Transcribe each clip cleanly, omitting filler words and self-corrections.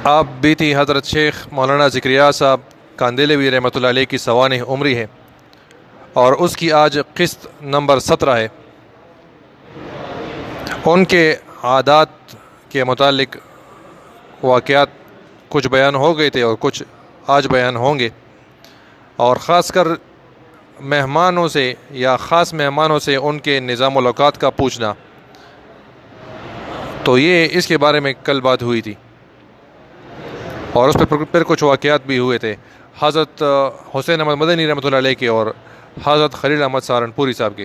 آپ بیتی حضرت شیخ مولانا ذکریا صاحب کاندیلوی رحمۃ اللہ علیہ کی سوانح عمری ہے اور اس کی آج قسط نمبر 17 ہے۔ ان کے عادات کے متعلق واقعات کچھ بیان ہو گئے تھے اور کچھ آج بیان ہوں گے، اور خاص کر مہمانوں سے یا خاص مہمانوں سے ان کے نظام الاوقات کا پوچھنا، تو یہ اس کے بارے میں کل بات ہوئی تھی اور اس پھر کچھ واقعات بھی ہوئے تھے حضرت حسین احمد مدنی رحمۃ اللہ علیہ کے اور حضرت خلیل احمد سہارنپوری صاحب کے،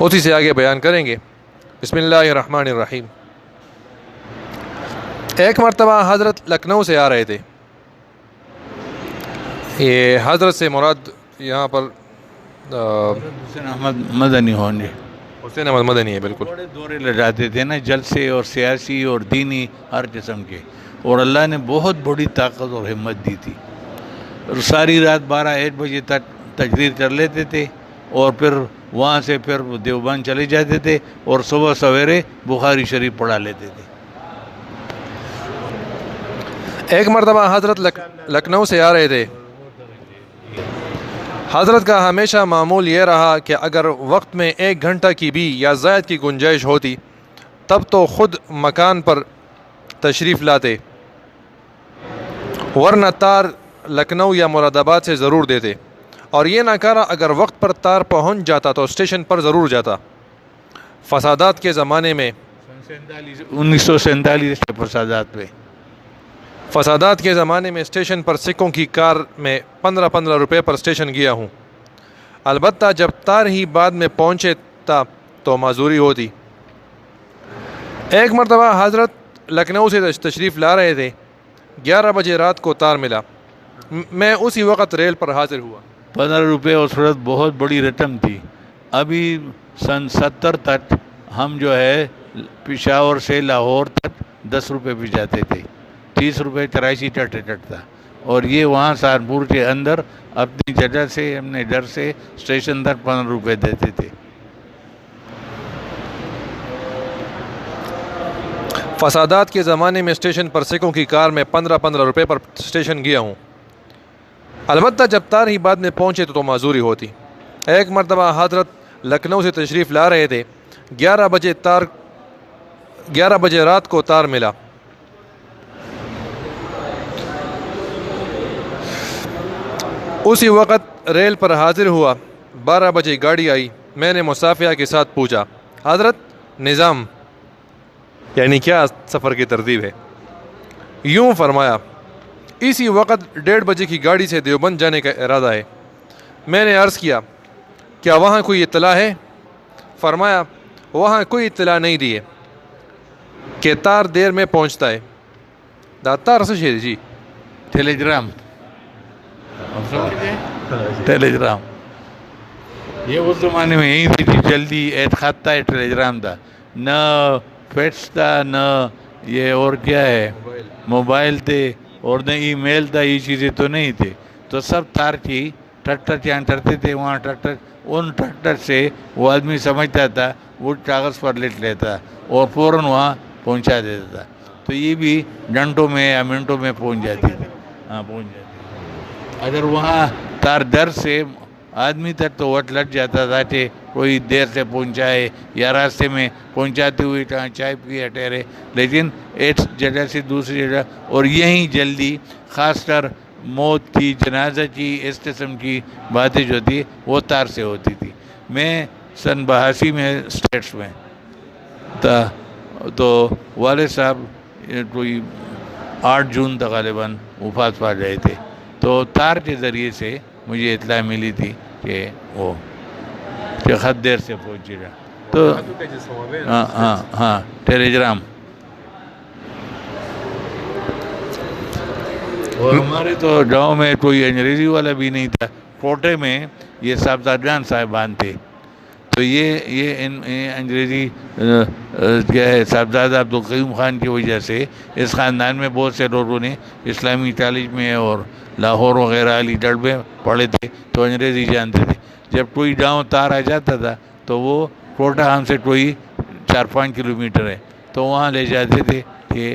اسی سے آگے بیان کریں گے۔ بسم اللہ الرحمن الرحیم۔ ایک مرتبہ حضرت لکھنؤ سے آ رہے تھے۔ یہ حضرت سے مراد یہاں پر حسین احمد مدنی ہوں گے، حسین احمد مدنی ہے، بالکل۔ بڑے دورے لگاتے تھے نا، جلسے اور سیاسی اور دینی ہر قسم کے، اور اللہ نے بہت بڑی طاقت اور ہمت دی تھی، اور ساری رات 12-1 بجے تک تقریر کر لیتے تھے، اور پھر وہاں سے پھر دیوبند چلے جاتے تھے اور صبح سویرے بخاری شریف پڑھا لیتے تھے۔ ایک مرتبہ حضرت لکھنؤ سے آ رہے تھے۔ حضرت کا ہمیشہ معمول یہ رہا کہ اگر وقت میں 1 گھنٹہ کی بھی یا زائد کی گنجائش ہوتی تب تو خود مکان پر تشریف لاتے، ورنہ تار لکھنؤ یا مراد آباد سے ضرور دیتے، اور یہ ناکارہ اگر وقت پر تار پہنچ جاتا تو اسٹیشن پر ضرور جاتا۔ فسادات کے زمانے میں 1947 کے فسادات کے زمانے میں اسٹیشن پر سکوں کی کار میں 15 روپے پر اسٹیشن گیا ہوں، البتہ جب تار ہی بعد میں پہنچے تا تو معذوری ہوتی۔ ایک مرتبہ حضرت لکھنؤ سے تشریف لا رہے تھے، 11 بجے رات کو تار ملا، میں اسی وقت ریل پر حاضر ہوا۔ 15 روپے اس وقت بہت بڑی رقم تھی۔ ابھی سن 70 تک ہم جو ہے پشاور سے لاہور تک 10 روپے پہ جاتے تھے، 30 روپے کراچی کا ٹکٹ تھا، اور یہ وہاں سہارنپور کے اندر اپنی جگہ سے اپنے گھر سے اسٹیشن تک 15 روپے دیتے تھے۔ فسادات کے زمانے میں اسٹیشن پر سکوں کی کار میں 15 روپے پر اسٹیشن گیا ہوں، البتہ جب تار ہی بعد میں پہنچے تو معذوری ہوتی۔ ایک مرتبہ حضرت لکھنؤ سے تشریف لا رہے تھے، 11 بجے رات کو تار ملا، اسی وقت ریل پر حاضر ہوا۔ 12 بجے گاڑی آئی، میں نے مصافحہ کے ساتھ پوچھا، حضرت نظام یعنی کیا سفر کی ترتیب ہے؟ یوں فرمایا، اسی وقت 1:30 بجے کی گاڑی سے دیوبند جانے کا ارادہ ہے۔ میں نے عرض کیا، کیا وہاں کوئی اطلاع ہے؟ فرمایا، وہاں کوئی اطلاع نہیں دی ہے کہ تار دیر میں پہنچتا ہے۔ داتار سے شیر جی ٹیلیگرام ٹیلیگرام یہ اس زمانے میں یہی تھی کہ جلدی ایک خط تھا، ٹیلیگرام تھا، نہ فیکس تھا، نہ یہ اور کیا ہے موبائل تھے، اور نہ ای میل تھا، یہ چیزیں تو نہیں تھے، تو سب تار کی ٹریکٹر چاند کرتے تھے وہاں ٹریکٹر، ان ٹریکٹر سے وہ آدمی سمجھتا تھا، وہ کاغذ پر لکھ لیتا اور فوراً وہاں پہنچا دیتا تھا، تو یہ بھی گھنٹوں میں یا منٹوں میں پہنچ جاتی تھی۔ ہاں پہنچ جاتی تھی۔ اگر وہاں تار در سے آدمی تک تو وقت لگ جاتا تھا کہ کوئی دیر سے پہنچائے یا راستے میں پہنچاتے ہوئے کہاں چائے پیے ٹھہرے، لیکن ایک جگہ سے دوسری جگہ، اور یہیں جلدی خاص کر موت کی، جنازہ کی، اس قسم کی باتیں جو تھی وہ تار سے ہوتی تھی۔ میں سن 82 میں اسٹیٹس میں تھا، تو والد صاحب کوئی 8 جون تک غالباً وفات پا گئے تھے، تو تار کے ذریعے سے مجھے اطلاع ملی تھی کہ وہ کہ خط دیر سے پہنچے گا، تو ہاں ٹیلیگرام۔ اور ہمارے تو گاؤں میں کوئی انگریزی والا بھی نہیں تھا، کوٹے میں یہ صاحبزادگان صاحبان تھے، تو یہ انگریزی کیا ہے صاحبزادہ عبدالقیوم خان کی وجہ سے اس خاندان میں بہت سے لوگوں نے اسلامی کالج میں اور لاہور وغیرہ علی گڑھ میں پڑھے تھے، تو انگریزی جانتے تھے۔ جب کوئی گاؤں تار آ جاتا تھا تو وہ کوٹہ ہم سے کوئی 4-5 کلومیٹر ہے، تو وہاں لے جاتے تھے کہ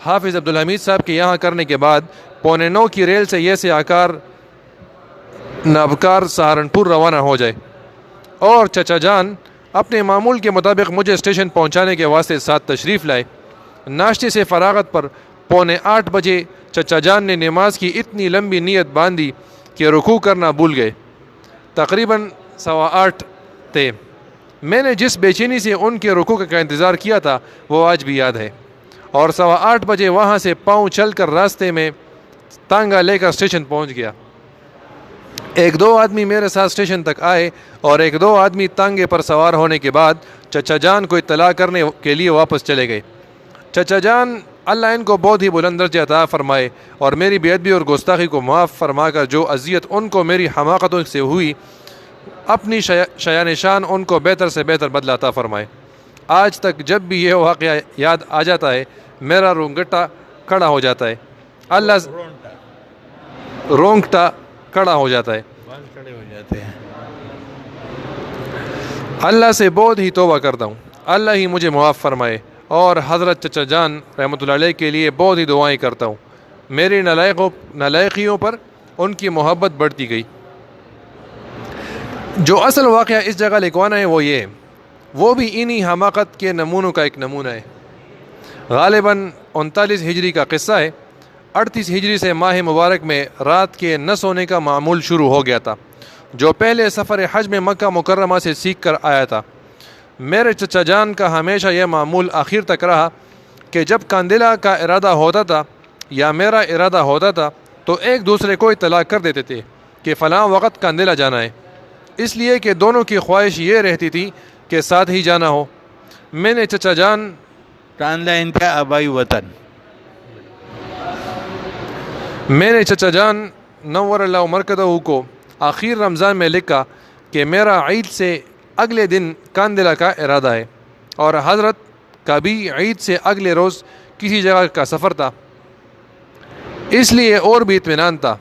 حافظ عبدالحمید صاحب کے یہاں کرنے کے بعد 8:45 کی ریل سے یہ سیاکار نابکار سہارنپور روانہ ہو جائے، اور چچا جان اپنے معمول کے مطابق مجھے اسٹیشن پہنچانے کے واسطے ساتھ تشریف لائے۔ ناشتے سے فراغت پر 7:45 بجے چچا جان نے نماز کی اتنی لمبی نیت باندھی کہ رکوع کرنا بھول گئے۔ تقریباً 8:15 تھے۔ میں نے جس بے چینی سے ان کے رکوع کا انتظار کیا تھا وہ آج بھی یاد ہے، اور 8:15 بجے وہاں سے پاؤں چل کر راستے میں تانگا لے کر اسٹیشن پہنچ گیا۔ 1-2 آدمی میرے ساتھ اسٹیشن تک آئے، اور 1-2 آدمی تانگے پر سوار ہونے کے بعد چچا جان کو اطلاع کرنے کے لیے واپس چلے گئے۔ چچا جان اللہ ان کو بہت ہی بلند درجہ عطا فرمائے، اور میری بے ادبی اور گستاخی کو معاف فرما کر جو اذیت ان کو میری حماقتوں سے ہوئی، اپنی شایان شان ان کو بہتر سے بہتر بدلہ عطا فرمائے۔ آج تک جب بھی یہ واقعہ یاد آ جاتا ہے میرا رونگٹا کھڑا ہو جاتا ہے، رونگٹا کھڑا ہو جاتا ہے۔ بال کھڑے ہو جاتے ہیں۔ اللہ سے بہت ہی توبہ کرتا ہوں، اللہ ہی مجھے معاف فرمائے، اور حضرت چچا جان رحمۃ اللہ علیہ کے لیے بہت ہی دعائیں کرتا ہوں۔ میری نالائقیوں پر ان کی محبت بڑھتی گئی۔ جو اصل واقعہ اس جگہ لکھوانا ہے وہ یہ ہے، وہ بھی انہی حماقت کے نمونوں کا ایک نمونہ ہے۔ غالباً 39 ہجری کا قصہ ہے۔ 38 ہجری سے ماہ مبارک میں رات کے نہ سونے کا معمول شروع ہو گیا تھا، جو پہلے سفر حج میں مکہ مکرمہ سے سیکھ کر آیا تھا۔ میرے چچا جان کا ہمیشہ یہ معمول آخر تک رہا کہ جب کاندلہ کا ارادہ ہوتا تھا یا میرا ارادہ ہوتا تھا تو ایک دوسرے کو اطلاع کر دیتے تھے کہ فلاں وقت کاندلہ جانا ہے، اس لیے کہ دونوں کی خواہش یہ رہتی تھی کہ ساتھ ہی جانا ہو۔ میں نے چچا جان کاندلہ ان کا آبائی وطن۔ میں نے چچا جان نور اللہ مرکزہ کو آخر رمضان میں لکھا کہ میرا عید سے اگلے دن کاندلہ کا ارادہ ہے، اور حضرت کا بھی عید سے اگلے روز کسی جگہ کا سفر تھا، اس لیے اور بھی اطمینان تھا۔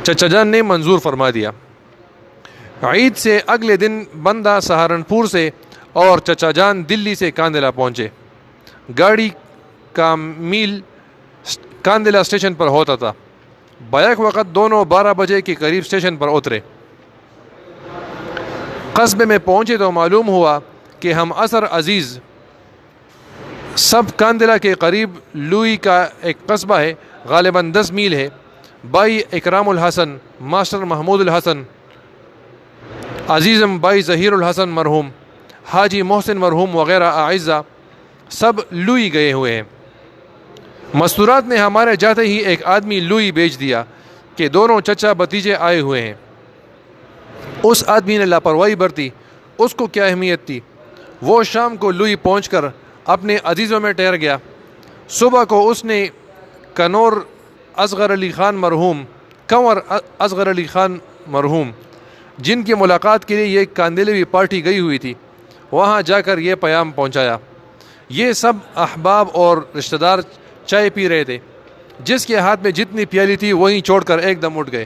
چچا جان نے منظور فرما دیا۔ عید سے اگلے دن بندہ سہارنپور سے اور چچا جان دلی سے کاندلہ پہنچے۔ گاڑی کا میل کاندلہ اسٹیشن پر ہوتا تھا۔ بیک وقت دونوں 12 بجے کے قریب اسٹیشن پر اترے۔ قصبے میں پہنچے تو معلوم ہوا کہ ہم اثر عزیز سب کاندلہ کے قریب لوئی کا ایک قصبہ ہے، غالباً 10 میل ہے۔ بھائی اکرام الحسن، ماسٹر محمود الحسن، عزیزم بھائی ظہیر الحسن مرحوم، حاجی محسن مرحوم وغیرہ اعزہ سب لوئی گئے ہوئے ہیں۔ مستورات نے ہمارے جاتے ہی ایک آدمی لوئی بیچ دیا کہ دونوں چچا بھتیجے آئے ہوئے ہیں۔ اس آدمی نے لاپرواہی برتی، اس کو کیا اہمیت تھی؟ وہ شام کو لوئی پہنچ کر اپنے عزیزوں میں ٹھہر گیا۔ صبح کو اس نے کنور اصغر علی خان مرحوم جن کی ملاقات کے لیے یہ کاندلوی پارٹی گئی ہوئی تھی، وہاں جا کر یہ پیام پہنچایا۔ یہ سب احباب اور رشتہ دار چائے پی رہے تھے، جس کے ہاتھ میں جتنی پیالی تھی وہیں چھوڑ کر ایک دم اٹھ گئے۔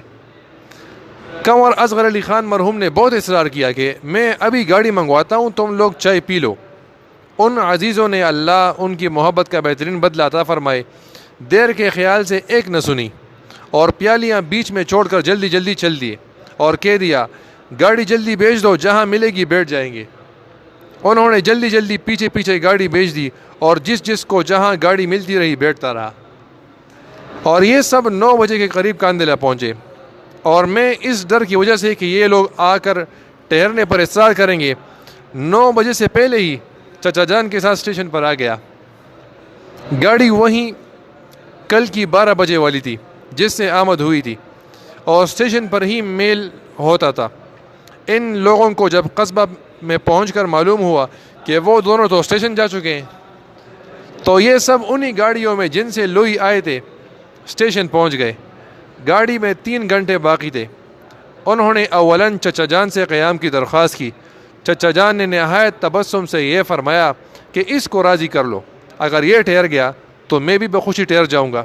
کنور اصغر علی خان مرحوم نے بہت اصرار کیا کہ میں ابھی گاڑی منگواتا ہوں، تم لوگ چائے پی لو۔ ان عزیزوں نے اللہ ان کی محبت کا بہترین بدلہ عطا فرمائے، دیر کے خیال سے ایک نہ سنی اور پیالیاں بیچ میں چھوڑ کر جلدی جلدی چل دیے اور کہہ دیا گاڑی جلدی بھیج دو، جہاں ملے گی بیٹھ جائیں گے۔ انہوں نے جلدی جلدی پیچھے پیچھے گاڑی بھیج دی اور جس کو جہاں گاڑی ملتی رہی بیٹھتا رہا، اور یہ سب 9 بجے کے قریب کاندلہ پہنچے۔ اور میں اس ڈر کی وجہ سے کہ یہ لوگ آ کر ٹھہرنے پر اصرار کریں گے، 9 بجے سے پہلے ہی چچا جان کے ساتھ اسٹیشن پر آ گیا۔ گاڑی وہیں کل کی 12 بجے والی تھی جس سے آمد ہوئی تھی، اور اسٹیشن پر ہی میل ہوتا تھا۔ ان لوگوں کو جب قصبہ میں پہنچ کر معلوم ہوا کہ وہ دونوں تو اسٹیشن جا چکے ہیں، تو یہ سب انہی گاڑیوں میں جن سے لوئی آئے تھے اسٹیشن پہنچ گئے۔ گاڑی میں 3 گھنٹے باقی تھے۔ انہوں نے اولاً چچا جان سے قیام کی درخواست کی۔ چچا جان نے نہایت تبسم سے یہ فرمایا کہ اس کو راضی کر لو، اگر یہ ٹھہر گیا تو میں بھی بخوشی ٹھہر جاؤں گا،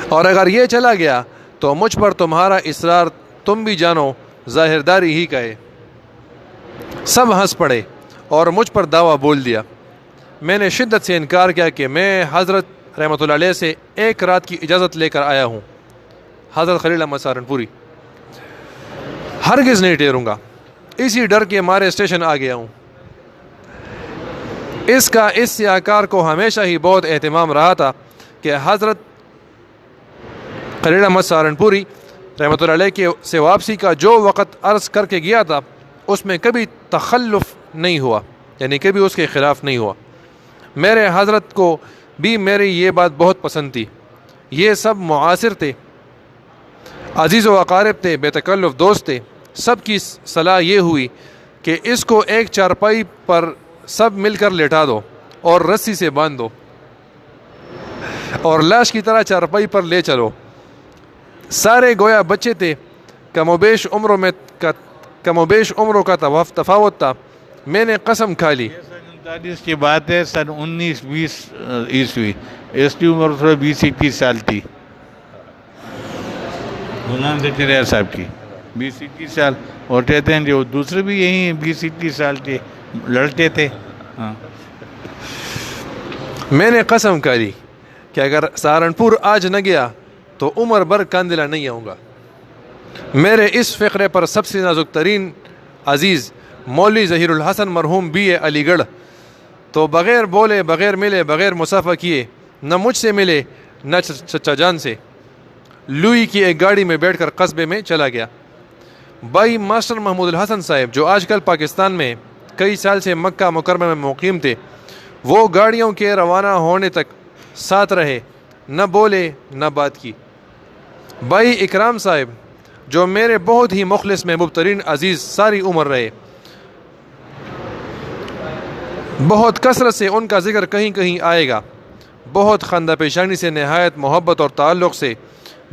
اور اگر یہ چلا گیا تو مجھ پر تمہارا اصرار تم بھی جانو ظاہرداری ہی کا ہے۔ سب ہنس پڑے اور مجھ پر دعویٰ بول دیا۔ میں نے شدت سے انکار کیا کہ میں حضرت رحمۃ اللہ علیہ سے ایک رات کی اجازت لے کر آیا ہوں. حضرت خلیل احمد سہارنپوری: ہرگز نہیں ٹھہروں گا, اسی ڈر کے مارے اسٹیشن آ گیا ہوں. اس سیاہکار کو ہمیشہ ہی بہت اہتمام رہا تھا کہ حضرت خلیل احمد سہارنپوری رحمۃ اللہ علیہ سے واپسی کا جو وقت عرض کر کے گیا تھا اس میں کبھی تخلف نہیں ہوا, یعنی کبھی اس کے خلاف نہیں ہوا. میرے حضرت کو بھی میری یہ بات بہت پسند تھی. یہ سب معاصر تھے, عزیز و اقارب تھے, بے تکلف دوست تھے. سب کی صلاح یہ ہوئی کہ اس کو ایک چارپائی پر سب مل کر لٹا دو اور رسی سے باندھ دو اور لاش کی طرح چارپائی پر لے چلو. سارے گویا بچے تھے, کم و بیش عمروں کا تفاوت تھا. میں نے قسم کھا لی. 1939 کی بات ہے, سن 1920 عیسوی. اس کی عمر 20-21 سال تھی, غلام زکریا صاحب کی 20-21 سال. اور کہتے ہیں جو دوسرے بھی یہی 20-21 سال تھے, لڑتے تھے. ہاں, میں نے قسم کھا لی کہ اگر سہارنپور آج نہ گیا تو عمر بھر کاندلہ نہیں آؤں گا. میرے اس فقرے پر سب سے نازک ترین عزیز مولوی ظہیر الحسن مرحوم BA علی گڑھ تو بغیر بولے, بغیر ملے, بغیر مصافحہ کیے, نہ مجھ سے ملے نہ چچا جان سے, لوئی کی ایک گاڑی میں بیٹھ کر قصبے میں چلا گیا. بھائی ماسٹر محمود الحسن صاحب جو آج کل پاکستان میں کئی سال سے مکہ مکرمہ میں مقیم تھے, وہ گاڑیوں کے روانہ ہونے تک ساتھ رہے, نہ بولے نہ بات کی. بھائی اکرام صاحب جو میرے بہت ہی مخلص محبوب ترین عزیز ساری عمر رہے, بہت کثرت سے ان کا ذکر کہیں کہیں آئے گا. بہت خندہ پیشانی سے, نہایت محبت اور تعلق سے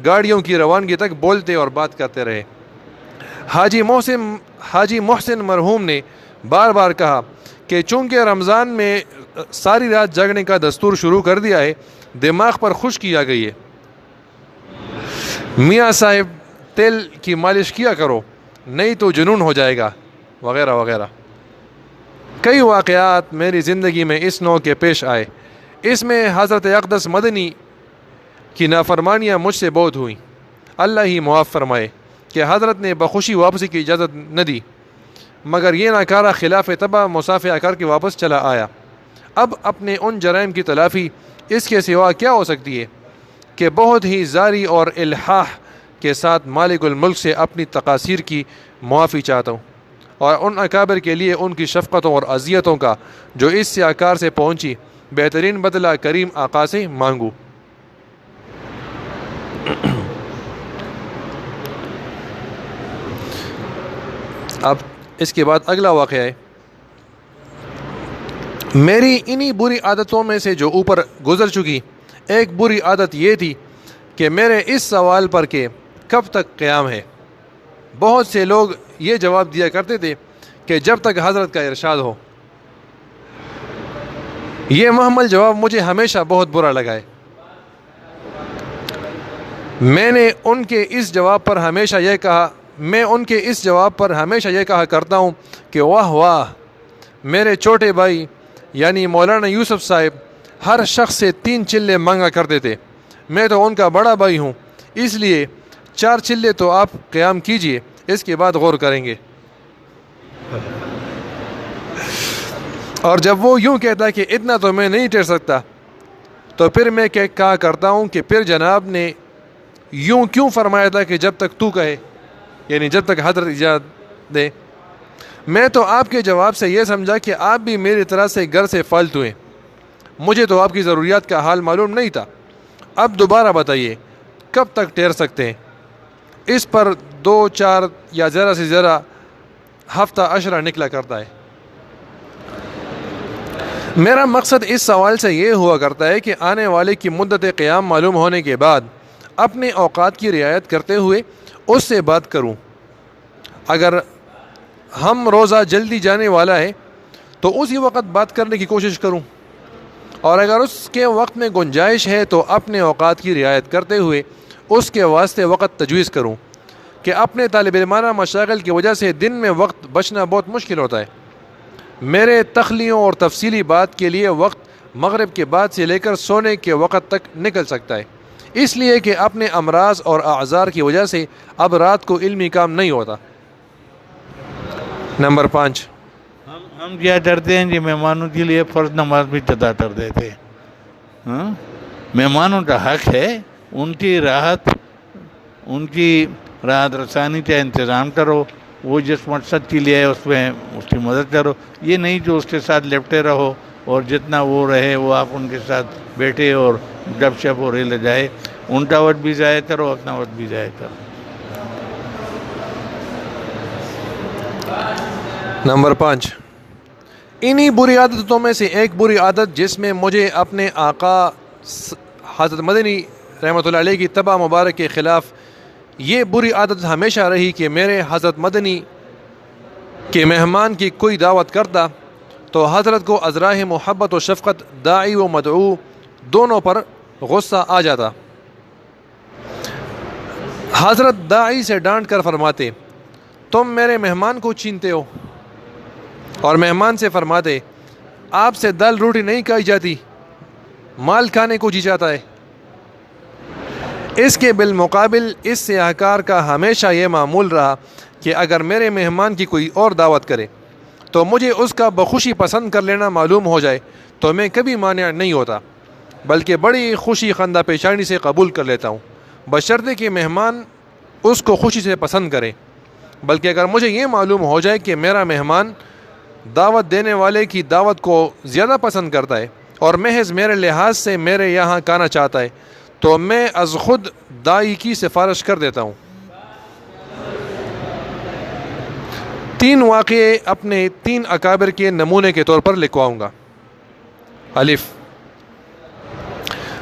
گاڑیوں کی روانگی تک بولتے اور بات کرتے رہے. حاجی محسن مرحوم نے بار بار کہا کہ چونکہ رمضان میں ساری رات جاگنے کا دستور شروع کر دیا ہے, دماغ پر خشکی آ گئی ہے. میاں صاحب تیل کی مالش کیا کرو نہیں تو جنون ہو جائے گا, وغیرہ وغیرہ. کئی واقعات میری زندگی میں اس نوع کے پیش آئے. اس میں حضرت اقدس مدنی کی نافرمانیاں مجھ سے بہت ہوئیں. اللہ ہی معاف فرمائے کہ حضرت نے بخوشی واپسی کی اجازت نہ دی, مگر یہ ناکارہ خلاف طبع مصافحہ کر کے واپس چلا آیا. اب اپنے ان جرائم کی تلافی اس کے سوا کیا ہو سکتی ہے کہ بہت ہی زاری اور الحاح کے ساتھ مالک الملک سے اپنی تقاصیر کی معافی چاہتا ہوں, اور ان اکابر کے لیے ان کی شفقتوں اور اذیتوں کا جو اس سے آکار سے پہنچی بہترین بدلہ کریم آقا سے مانگوں. اب اس کے بعد اگلا واقعہ ہے. میری انہی بری عادتوں میں سے جو اوپر گزر چکی, ایک بری عادت یہ تھی کہ میرے اس سوال پر کہ کب تک قیام ہے, بہت سے لوگ یہ جواب دیا کرتے تھے کہ جب تک حضرت کا ارشاد ہو. یہ محمل جواب مجھے ہمیشہ بہت برا لگا ہے. میں ان کے اس جواب پر ہمیشہ یہ کہا کرتا ہوں کہ واہ واہ, میرے چھوٹے بھائی یعنی مولانا یوسف صاحب ہر شخص سے 3 چلے مانگا کرتے تھے. میں تو ان کا بڑا بھائی ہوں, اس لیے 4 چلے تو آپ قیام کیجئے, اس کے بعد غور کریں گے. اور جب وہ یوں کہتا ہے کہ اتنا تو میں نہیں ٹھہر سکتا, تو پھر میں کہا کرتا ہوں کہ پھر جناب نے یوں کیوں فرمایا تھا کہ جب تک تو کہے, یعنی جب تک حضرت اجازت دے. میں تو آپ کے جواب سے یہ سمجھا کہ آپ بھی میری طرح سے گھر سے فالتو ہیں, مجھے تو آپ کی ضروریات کا حال معلوم نہیں تھا. اب دوبارہ بتائیے کب تک ٹھہر سکتے ہیں. اس پر 2-4 یا زیادہ سے زیادہ ہفتہ عشرہ نکلا کرتا ہے. میرا مقصد اس سوال سے یہ ہوا کرتا ہے کہ آنے والے کی مدت قیام معلوم ہونے کے بعد اپنے اوقات کی رعایت کرتے ہوئے اس سے بات کروں. اگر ہم روزہ جلدی جانے والا ہے تو اسی وقت بات کرنے کی کوشش کروں, اور اگر اس کے وقت میں گنجائش ہے تو اپنے اوقات کی رعایت کرتے ہوئے اس کے واسطے وقت تجویز کروں کہ اپنے طالب علمانہ مشاغل کی وجہ سے دن میں وقت بچنا بہت مشکل ہوتا ہے. میرے تخلیوں اور تفصیلی بات کے لیے وقت مغرب کے بعد سے لے کر سونے کے وقت تک نکل سکتا ہے، اس لیے کہ اپنے امراض اور اعذار کی وجہ سے اب رات کو علمی کام نہیں ہوتا۔ نمبر 5، ہم کیا کرتے ہیں جی، مہمانوں کے لیے فرض نماز بھی ادا کر دیتے ہیں۔ مہمانوں کا حق ہے، ان کی راحت رسانی کا انتظام کرو، وہ جس مقصد کے لیے ہے اس میں اس کی مدد کرو، یہ نہیں جو اس کے ساتھ لپٹے رہو اور جتنا وہ رہے وہ آپ ان کے ساتھ بیٹھے اور گپ شپ ہو رہے لے جائے۔ ان کا وقت بھی ضائع کرو، اپنا وقت بھی ضائع کرو۔ نمبر 5، انہی بری عادتوں میں سے ایک بری عادت جس میں مجھے اپنے آقا حضرت مدنی رحمۃ اللہ علیہ کی طبع مبارک کے خلاف یہ بری عادت ہمیشہ رہی کہ میرے حضرت مدنی کے مہمان کی کوئی دعوت کرتا تو حضرت کو ازراہ محبت و شفقت، داعی و مدعو دونوں پر غصہ آ جاتا۔ حضرت داعی سے ڈانٹ کر فرماتے، تم میرے مہمان کو چھینتے ہو، اور مہمان سے فرماتے، آپ سے دال روٹی نہیں کھائی جاتی، مال کھانے کو جی جاتا ہے۔ اس کے بالمقابل اس سیاہکار کا ہمیشہ یہ معمول رہا کہ اگر میرے مہمان کی کوئی اور دعوت کرے تو مجھے اس کا بخوشی پسند کر لینا معلوم ہو جائے تو میں کبھی مانع نہیں ہوتا، بلکہ بڑی خوشی خندہ پیشانی سے قبول کر لیتا ہوں، بشرطے کہ مہمان اس کو خوشی سے پسند کرے۔ بلکہ اگر مجھے یہ معلوم ہو جائے کہ میرا مہمان دعوت دینے والے کی دعوت کو زیادہ پسند کرتا ہے اور محض میرے لحاظ سے میرے یہاں کھانا چاہتا ہے تو میں از خود داعی کی سفارش کر دیتا ہوں۔ 3 واقعے اپنے 3 اکابر کے نمونے کے طور پر لکھواؤں گا۔ الف،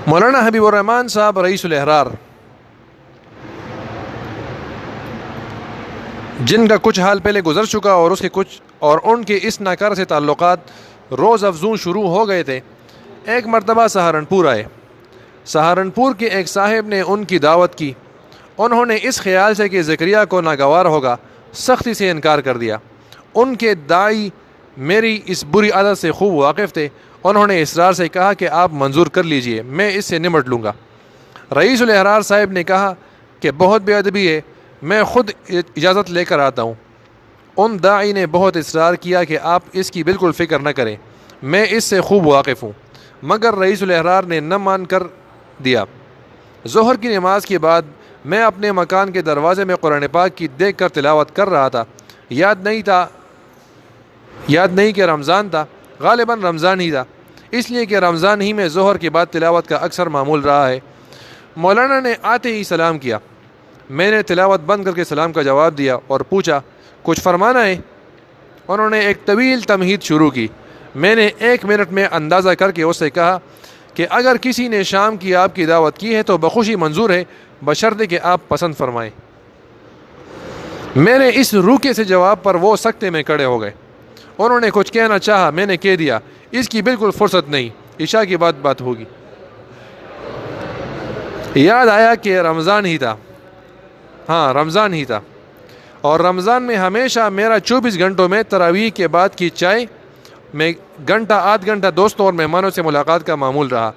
مولانا حبیب الرحمن صاحب رئیس الاحرار، جن کا کچھ حال پہلے گزر چکا اور ان کے اس ناکارہ سے تعلقات روز افزوں شروع ہو گئے تھے، ایک مرتبہ سہارنپور آئے۔ سہارنپور کے ایک صاحب نے ان کی دعوت کی۔ انہوں نے اس خیال سے کہ زکریا کو ناگوار ہوگا سختی سے انکار کر دیا۔ ان کے داعی میری اس بری عادت سے خوب واقف تھے۔ انہوں نے اصرار سے کہا کہ آپ منظور کر لیجئے، میں اس سے نمٹ لوں گا۔ رئیس الاحرار صاحب نے کہا کہ بہت بے ادبی ہے، میں خود اجازت لے کر آتا ہوں۔ ان داعی نے بہت اصرار کیا کہ آپ اس کی بالکل فکر نہ کریں، میں اس سے خوب واقف ہوں، مگر رئیس الاحرار نے نہ مان کر دیا۔ ظہر کی نماز کے بعد میں اپنے مکان کے دروازے میں قرآن پاک کی دیکھ کر تلاوت کر رہا تھا۔ یاد نہیں کہ رمضان تھا، غالباً رمضان ہی تھا، اس لیے کہ رمضان ہی میں ظہر کے بعد تلاوت کا اکثر معمول رہا ہے۔ مولانا نے آتے ہی سلام کیا۔ میں نے تلاوت بند کر کے سلام کا جواب دیا اور پوچھا، کچھ فرمانا ہے؟ انہوں نے ایک طویل تمہید شروع کی۔ میں نے 1 منٹ میں اندازہ کر کے اس سے کہا کہ اگر کسی نے شام کی آپ کی دعوت کی ہے تو بخوشی منظور ہے، بشرطے کہ آپ پسند فرمائیں۔ میرے اس روکے سے جواب پر وہ سکتے میں کھڑے ہو گئے۔ انہوں نے کچھ کہنا چاہا، میں نے کہہ دیا، اس کی بالکل فرصت نہیں، عشاء کی بات ہوگی۔ یاد آیا کہ رمضان ہی تھا، رمضان ہی تھا، اور رمضان میں ہمیشہ میرا 24 گھنٹوں میں تراویح کے بعد کی چائے میں گھنٹہ آدھ گھنٹہ دوستوں اور مہمانوں سے ملاقات کا معمول رہا۔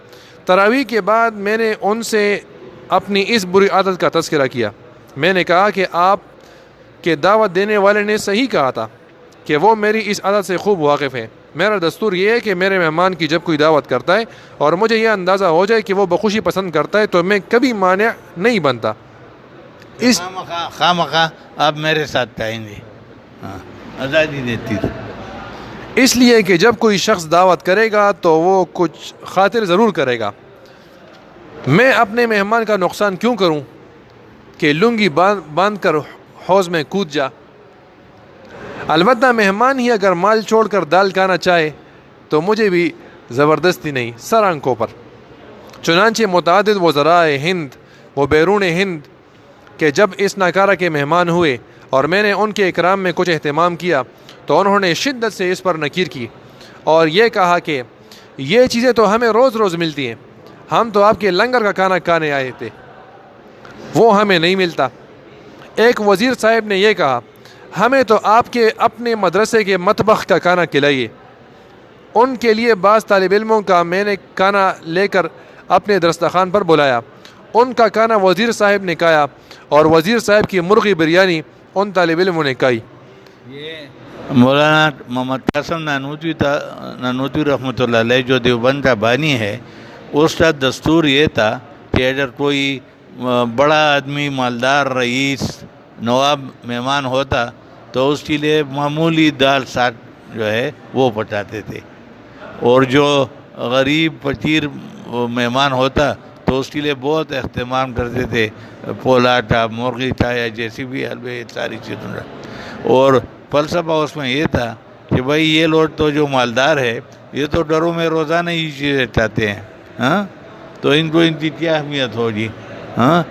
تراویح کے بعد میں نے ان سے اپنی اس بری عادت کا تذکرہ کیا۔ میں نے کہا کہ آپ کے دعوت دینے والے نے صحیح کہا تھا کہ وہ میری اس عادت سے خوب واقف ہیں۔ میرا دستور یہ ہے کہ میرے مہمان کی جب کوئی دعوت کرتا ہے اور مجھے یہ اندازہ ہو جائے کہ وہ بخوشی پسند کرتا ہے تو میں کبھی مانع نہیں بنتا۔ اس خامخواہ آپ میرے ساتھ آئیں گے، آزادی دیتی تھی۔ اس لیے کہ جب کوئی شخص دعوت کرے گا تو وہ کچھ خاطر ضرور کرے گا۔ میں اپنے مہمان کا نقصان کیوں کروں کہ لنگی باندھ کر حوض میں کود جا۔ البتہ مہمان ہی اگر مال چھوڑ کر دال کھانا چاہے تو مجھے بھی زبردستی نہیں، سر آنکھوں پر۔ چنانچہ متعدد وزرائے ہند و بیرون ہند کہ جب اس ناکارہ کے مہمان ہوئے اور میں نے ان کے اکرام میں کچھ اہتمام کیا تو انہوں نے شدت سے اس پر نکیر کی اور یہ کہا کہ یہ چیزیں تو ہمیں روز روز ملتی ہیں، ہم تو آپ کے لنگر کا کھانا کھانے آئے تھے، وہ ہمیں نہیں ملتا۔ ایک وزیر صاحب نے یہ کہا، ہمیں تو آپ کے اپنے مدرسے کے مطبخ کا کھانا کھلائیے۔ ان کے لیے بعض طالب علموں کا میں نے کھانا لے کر اپنے دسترخوان پر بلایا. ان کا کھانا وزیر صاحب نے کھایا اور وزیر صاحب کی مرغی بریانی ان طالب علموں نے کھائی. یہ مولانا محمد قاسم نانوتوی رحمۃ اللہ علیہ جو دیوبند کا بانی ہے، اس کا دستور یہ تھا کہ اگر کوئی بڑا آدمی، مالدار، رئیس، نواب مہمان ہوتا تو اس کے لیے معمولی دال ساگ جو ہے وہ پکاتے تھے، اور جو غریب فقیر مہمان ہوتا تو اس کے لیے بہت اہتمام کرتے تھے، پولا تھا، مرغی تھا، یا جیسی بھی حلوے، ساری چیزوں کا. اور فلسفہ اس میں یہ تھا کہ بھائی یہ لوگ تو جو مالدار ہے یہ تو گھروں میں روزانہ ہی چیزیں چاہتے ہیں، ہاں، تو ان کو ان کی کیا اہمیت ہوگی، ہاں.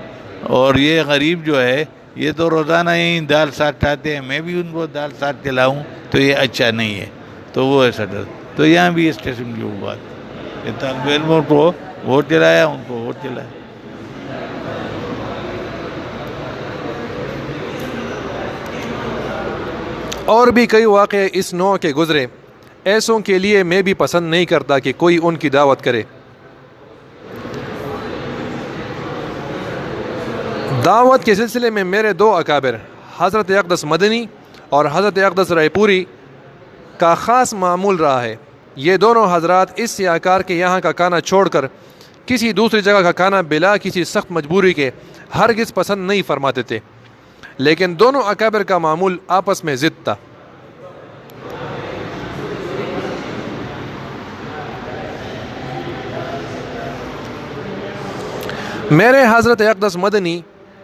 اور یہ غریب جو ہے یہ تو روزانہ ہی دال ساگ کھاتے ہیں، میں بھی ان کو دال ساگ کھلاؤں تو یہ اچھا نہیں ہے. تو وہ ایسا تھا. تو یہاں بھی اس قسم کی وہ بات کہ طالب علموں کو ووٹ دلایا، ان کو ووٹ دلایا. اور بھی کئی واقعے اس نوع کے گزرے. ایسوں کے لیے میں بھی پسند نہیں کرتا کہ کوئی ان کی دعوت کرے. دعوت کے سلسلے میں میرے دو اکابر حضرت اقدس مدنی اور حضرت اقدس رائے پوری کا خاص معمول رہا ہے. یہ دونوں حضرات اس سیاہکار کے یہاں کا کھانا چھوڑ کر کسی دوسری جگہ کا کھانا بلا کسی سخت مجبوری کے ہرگز پسند نہیں فرماتے تھے، لیکن دونوں اکابر کا معمول آپس میں ضد تھا. میرے حضرت اقدس مدنی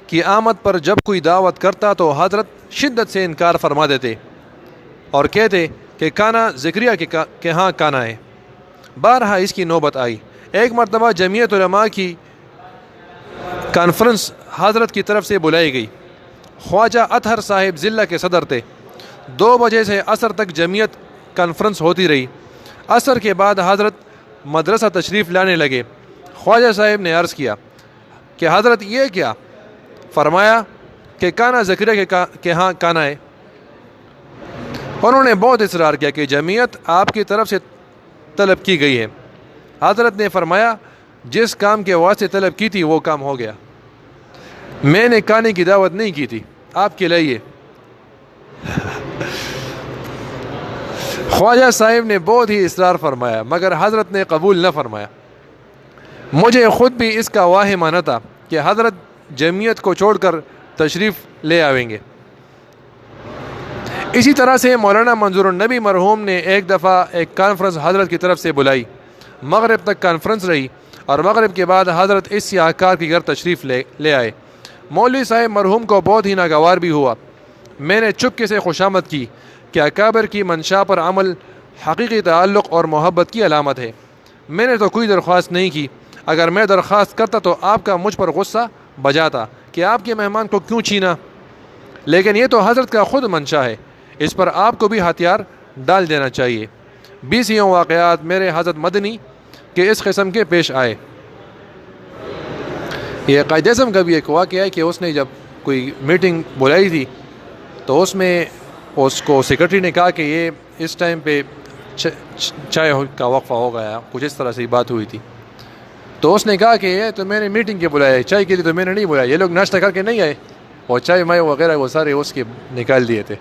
کی آمد پر جب کوئی دعوت کرتا تو حضرت شدت سے انکار فرما دیتے اور کہتے کہ کھانا ذکریہ کے ہاں کھانا ہے. بارہا اس کی نوبت آئی. ایک مرتبہ جمعیت علماء کی کانفرنس حضرت کی طرف سے بلائی گئی. خواجہ اطہر صاحب ضلع کے صدر تھے. 2 بجے سے عصر تک جمعیت کانفرنس ہوتی رہی. عصر کے بعد حضرت مدرسہ تشریف لانے لگے. خواجہ صاحب نے عرض کیا کہ حضرت یہ کیا؟ فرمایا کہ کھانا ذکریہ کے ہاں کھانا ہے. انہوں نے بہت اصرار کیا کہ جمعیت آپ کی طرف سے طلب کی گئی ہے. حضرت نے فرمایا جس کام کے واسطے طلب کی تھی وہ کام ہو گیا. میں نے کھانے کی دعوت نہیں کی تھی، آپ کے لائیے. خواجہ صاحب نے بہت ہی اصرار فرمایا مگر حضرت نے قبول نہ فرمایا. مجھے خود بھی اس کا واہمہ نہ تھا کہ حضرت جمعیت کو چھوڑ کر تشریف لے آویں گے. اسی طرح سے مولانا منظور النبی مرحوم نے ایک دفعہ ایک کانفرنس حضرت کی طرف سے بلائی. مغرب تک کانفرنس رہی اور مغرب کے بعد حضرت اس سیاہکار کے گھر تشریف لے آئے. مولوی صاحب مرحوم کو بہت ہی ناگوار بھی ہوا. میں نے چپکے سے خوشامد کی کہ اکابر کی منشا پر عمل حقیقی تعلق اور محبت کی علامت ہے. میں نے تو کوئی درخواست نہیں کی. اگر میں درخواست کرتا تو آپ کا مجھ پر غصہ بجاتا کہ آپ کے مہمان کو کیوں چھینا. لیکن یہ تو حضرت کا خود منشا ہے، اس پر آپ کو بھی ہتھیار ڈال دینا چاہیے. 20 واقعات میرے حضرت مدنی کے اس قسم کے پیش آئے. یہ قائد اعظم کا بھی ایک واقعہ ہے کہ اس نے جب کوئی میٹنگ بلائی تھی تو اس میں اس کو سیکرٹری نے کہا کہ یہ اس ٹائم پہ چائے کا وقفہ ہو گیا، کچھ اس طرح سے بات ہوئی تھی. تو اس نے کہا کہ یہ تو میں نے میٹنگ کے بلایا ہے، چائے کے لیے تو میں نے نہیں بلایا. یہ لوگ ناشتہ کر کے نہیں آئے اور چائے مائے وغیرہ وہ سارے اس کے نکال دیے تھے.